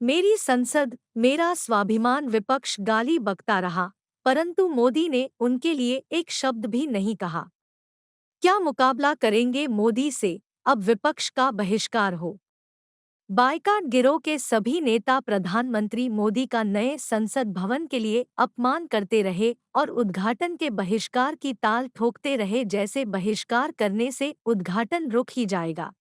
मेरी संसद, मेरा स्वाभिमान विपक्ष गाली बकता रहा, परंतु मोदी ने उनके लिए एक शब्द भी नहीं कहा। क्या मुकाबला करेंगे मोदी से? अब विपक्ष का बहिष्कार हो। बायकाट गिरोह के सभी नेता प्रधानमंत्री मोदी का नए संसद भवन के लिए अपमान करते रहे और उद्घाटन के बहिष्कार की ताल ठोकते रहे, जैसे बहिष्कार करने से उद्घाटन रुक ही जाएगा।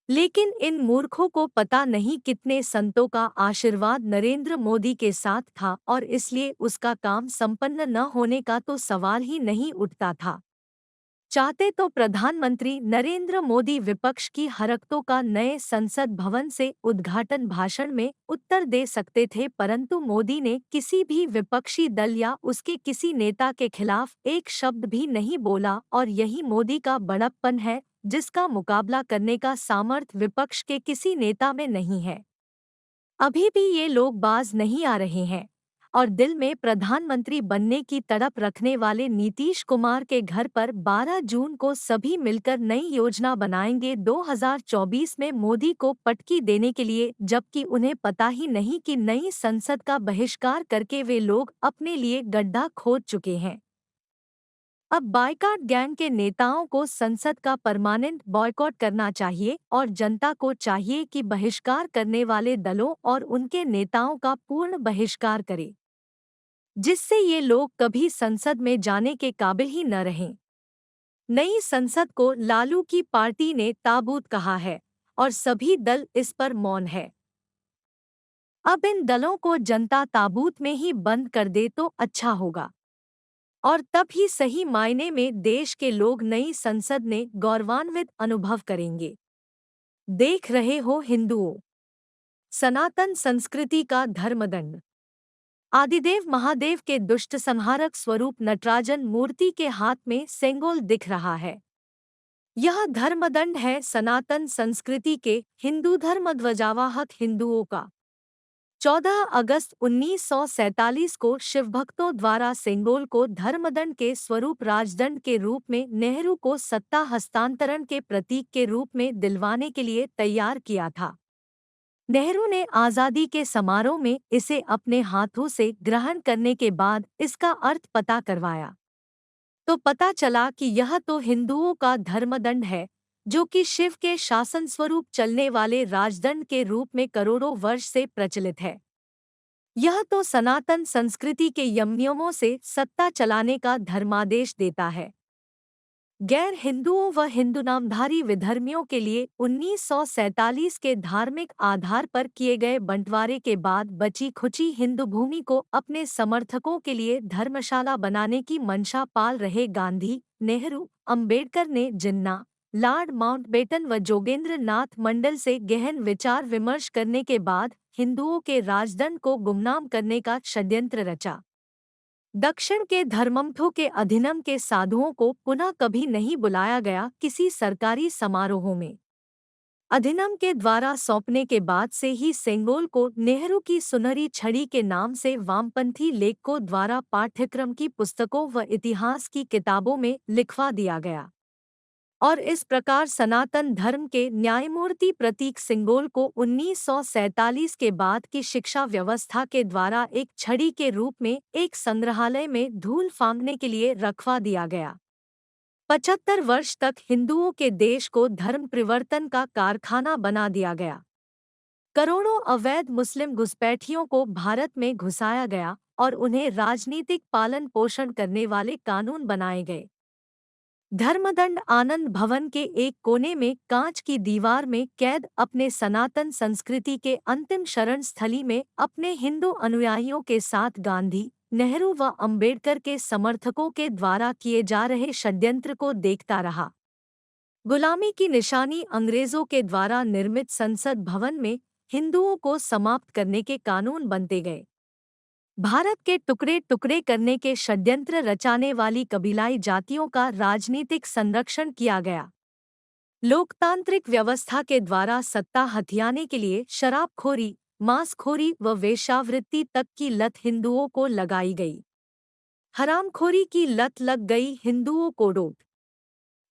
लेकिन इन मूर्खों को पता नहीं कितने संतों का आशीर्वाद नरेंद्र मोदी के साथ था और इसलिए उसका काम संपन्न न होने का तो सवाल ही नहीं उठता था। चाहते तो प्रधानमंत्री नरेंद्र मोदी विपक्ष की हरकतों का नए संसद भवन से उद्घाटन भाषण में उत्तर दे सकते थे, परंतु मोदी ने किसी भी विपक्षी दल या उसके किसी नेता के खिलाफ एक शब्द भी नहीं बोला और यही मोदी का बड़प्पन है, जिसका मुकाबला करने का सामर्थ्य विपक्ष के किसी नेता में नहीं है। अभी भी ये लोग बाज नहीं आ रहे हैं और दिल में प्रधानमंत्री बनने की तड़प रखने वाले नीतीश कुमार के घर पर 12 जून को सभी मिलकर नई योजना बनाएंगे 2024 में मोदी को पटकी देने के लिए, जबकि उन्हें पता ही नहीं कि नई संसद का बहिष्कार करके वे लोग अपने लिए गड्ढा खोद चुके हैं। अब बायकॉट गैंग के नेताओं को संसद का परमानेंट बॉयकॉट करना चाहिए और जनता को चाहिए कि बहिष्कार करने वाले दलों और उनके नेताओं का पूर्ण बहिष्कार करे, जिससे ये लोग कभी संसद में जाने के काबिल ही न रहें। नई संसद को लालू की पार्टी ने ताबूत कहा है और सभी दल इस पर मौन है। अब इन दलों को जनता ताबूत में ही बंद कर दे तो अच्छा होगा और तब ही सही मायने में देश के लोग नई संसद ने गौरवान्वित अनुभव करेंगे। देख रहे हो हिंदुओं, सनातन संस्कृति का धर्मदंड। आदिदेव महादेव के दुष्ट संहारक स्वरूप नटराजन मूर्ति के हाथ में सेंगोल दिख रहा है। यह धर्मदंड है सनातन संस्कृति के हिंदू धर्म ध्वजावाहक हिंदुओं का। 14 अगस्त 1947 को शिवभक्तों द्वारा सेंगोल को धर्मदंड के स्वरूप राजदंड के रूप में नेहरू को सत्ता हस्तांतरण के प्रतीक के रूप में दिलवाने के लिए तैयार किया था। नेहरू ने आज़ादी के समारोह में इसे अपने हाथों से ग्रहण करने के बाद इसका अर्थ पता करवाया, तो पता चला कि यह तो हिंदुओं का धर्मदंड है, जो कि शिव के शासन स्वरूप चलने वाले राजदंड के रूप में करोड़ों वर्ष से प्रचलित है। यह तो सनातन संस्कृति के यम-नियमों से सत्ता चलाने का धर्मादेश देता है। गैर हिंदुओं व हिंदू नामधारी विधर्मियों के लिए 1947 के धार्मिक आधार पर किए गए बंटवारे के बाद बची खुची हिंदू भूमि को अपने समर्थकों के लिए धर्मशाला बनाने की मंशा पाल रहे गांधी, नेहरू, अंबेडकर ने जिन्ना, लॉर्ड माउंटबेटन व जोगेंद्र नाथ मंडल से गहन विचार विमर्श करने के बाद हिंदुओं के राजदंड को गुमनाम करने का षड्यंत्र रचा। दक्षिण के धर्ममठों के अधिनम के साधुओं को पुनः कभी नहीं बुलाया गया किसी सरकारी समारोहों में। अधिनम के द्वारा सौंपने के बाद से ही सेंगोल को नेहरू की सुनहरी छड़ी के नाम से वामपंथी लेखकों द्वारा पाठ्यक्रम की पुस्तकों व इतिहास की किताबों में लिखवा दिया गया और इस प्रकार सनातन धर्म के न्यायमूर्ति प्रतीक सिंगोल को 1947 के बाद की शिक्षा व्यवस्था के द्वारा एक छड़ी के रूप में एक संग्रहालय में धूल फांकने के लिए रखवा दिया गया। 75 वर्ष तक हिंदुओं के देश को धर्म परिवर्तन का कारखाना बना दिया गया। करोड़ों अवैध मुस्लिम घुसपैठियों को भारत में घुसाया गया और उन्हें राजनीतिक पालन पोषण करने वाले कानून बनाए गए। धर्मदंड आनंद भवन के एक कोने में कांच की दीवार में कैद अपने सनातन संस्कृति के अंतिम शरण स्थली में अपने हिंदू अनुयायियों के साथ गांधी, नेहरू व अंबेडकर के समर्थकों के द्वारा किए जा रहे षड्यंत्र को देखता रहा। गुलामी की निशानी अंग्रेजों के द्वारा निर्मित संसद भवन में हिंदुओं को समाप्त करने के कानून बनते गए। भारत के टुकड़े टुकड़े करने के षड्यंत्र रचाने वाली कबीलाई जातियों का राजनीतिक संरक्षण किया गया। लोकतांत्रिक व्यवस्था के द्वारा सत्ता हथियाने के लिए शराबखोरी, मांसखोरी व वेश्यावृत्ति तक की लत हिंदुओं को लगाई गई। हरामखोरी की लत लग गई हिंदुओं को डोट।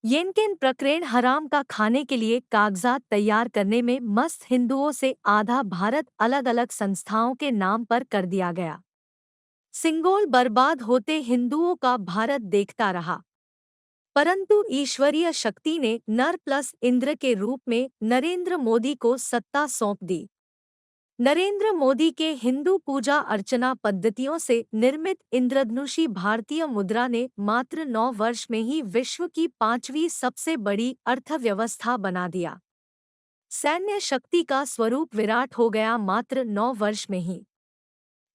येनकेन प्रकरण हराम का खाने के लिए कागजात तैयार करने में मस्त हिंदुओं से आधा भारत अलग अलग संस्थाओं के नाम पर कर दिया गया। सिंगोल बर्बाद होते हिंदुओं का भारत देखता रहा, परंतु ईश्वरीय शक्ति ने नर प्लस इंद्र के रूप में नरेंद्र मोदी को सत्ता सौंप दी। नरेंद्र मोदी के हिंदू पूजा अर्चना पद्धतियों से निर्मित इंद्रधनुषी भारतीय मुद्रा ने मात्र 9 वर्ष में ही विश्व की 5वीं सबसे बड़ी अर्थव्यवस्था बना दिया। सैन्य शक्ति का स्वरूप विराट हो गया मात्र 9 वर्ष में ही।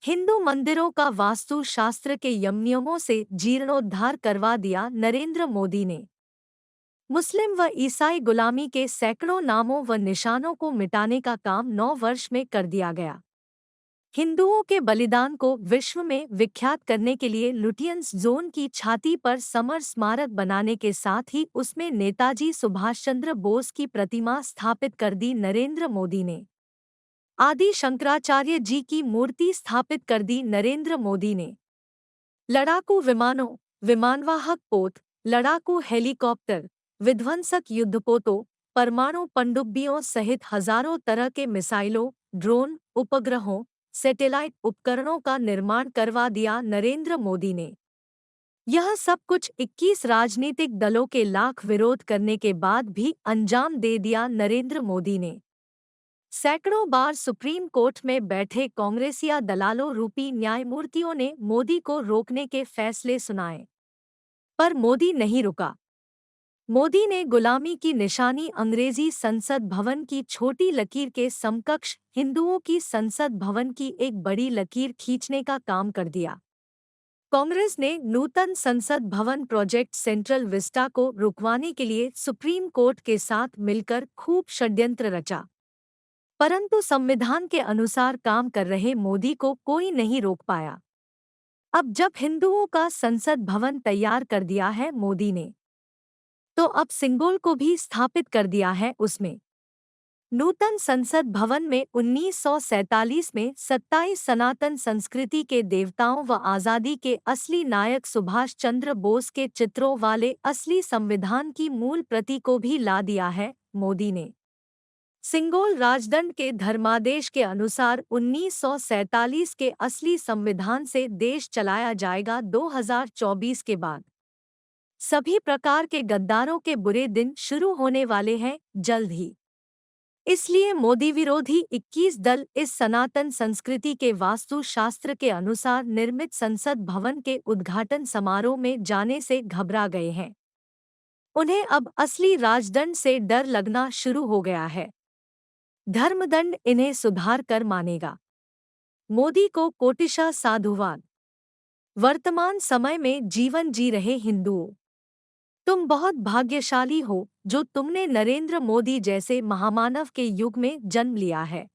हिंदू मंदिरों का वास्तु शास्त्र के नियमों से जीर्णोद्धार करवा दिया नरेंद्र मोदी ने। मुस्लिम व ईसाई गुलामी के सैकड़ों नामों व निशानों को मिटाने का काम 9 वर्ष में कर दिया गया। हिंदुओं के बलिदान को विश्व में विख्यात करने के लिए लुटियंस जोन की छाती पर समर स्मारक बनाने के साथ ही उसमें नेताजी सुभाष चंद्र बोस की प्रतिमा स्थापित कर दी नरेंद्र मोदी ने। आदि शंकराचार्य जी की मूर्ति स्थापित कर दी नरेंद्र मोदी ने। लड़ाकू विमानों, विमानवाहक पोत, लड़ाकू हेलीकॉप्टर, विध्वंसक युद्धपोतों, परमाणु पनडुब्बियों सहित हजारों तरह के मिसाइलों, ड्रोन, उपग्रहों, सैटेलाइट उपकरणों का निर्माण करवा दिया नरेंद्र मोदी ने। यह सब कुछ 21 राजनीतिक दलों के लाख विरोध करने के बाद भी अंजाम दे दिया नरेंद्र मोदी ने। सैकड़ों बार सुप्रीम कोर्ट में बैठे कांग्रेसिया दलालों रूपी न्यायमूर्तियों ने मोदी को रोकने के फैसले सुनाए, पर मोदी नहीं रुका। मोदी ने गुलामी की निशानी अंग्रेजी संसद भवन की छोटी लकीर के समकक्ष हिंदुओं की संसद भवन की एक बड़ी लकीर खींचने का काम कर दिया। कांग्रेस ने नूतन संसद भवन प्रोजेक्ट सेंट्रल विस्टा को रुकवाने के लिए सुप्रीम कोर्ट के साथ मिलकर खूब षड्यंत्र रचा, परंतु संविधान के अनुसार काम कर रहे मोदी को कोई नहीं रोक पाया। अब जब हिंदुओं का संसद भवन तैयार कर दिया है मोदी ने, तो अब सिंगोल को भी स्थापित कर दिया है उसमें। नूतन संसद भवन में 1947 में 27 सनातन संस्कृति के देवताओं व आज़ादी के असली नायक सुभाष चंद्र बोस के चित्रों वाले असली संविधान की मूल प्रति को भी ला दिया है मोदी ने। सिंगोल राजदंड के धर्मादेश के अनुसार 1947 के असली संविधान से देश चलाया जाएगा 2024 के बाद। सभी प्रकार के गद्दारों के बुरे दिन शुरू होने वाले हैं जल्द ही। इसलिए मोदी विरोधी 21 दल इस सनातन संस्कृति के वास्तु शास्त्र के अनुसार निर्मित संसद भवन के उद्घाटन समारोह में जाने से घबरा गए हैं। उन्हें अब असली राजदंड से डर लगना शुरू हो गया है। धर्मदंड इन्हें सुधार कर मानेगा। मोदी को कोटिशा साधुवाद। वर्तमान समय में जीवन जी रहे हिंदुओं, तुम बहुत भाग्यशाली हो जो तुमने नरेंद्र मोदी जैसे महामानव के युग में जन्म लिया है।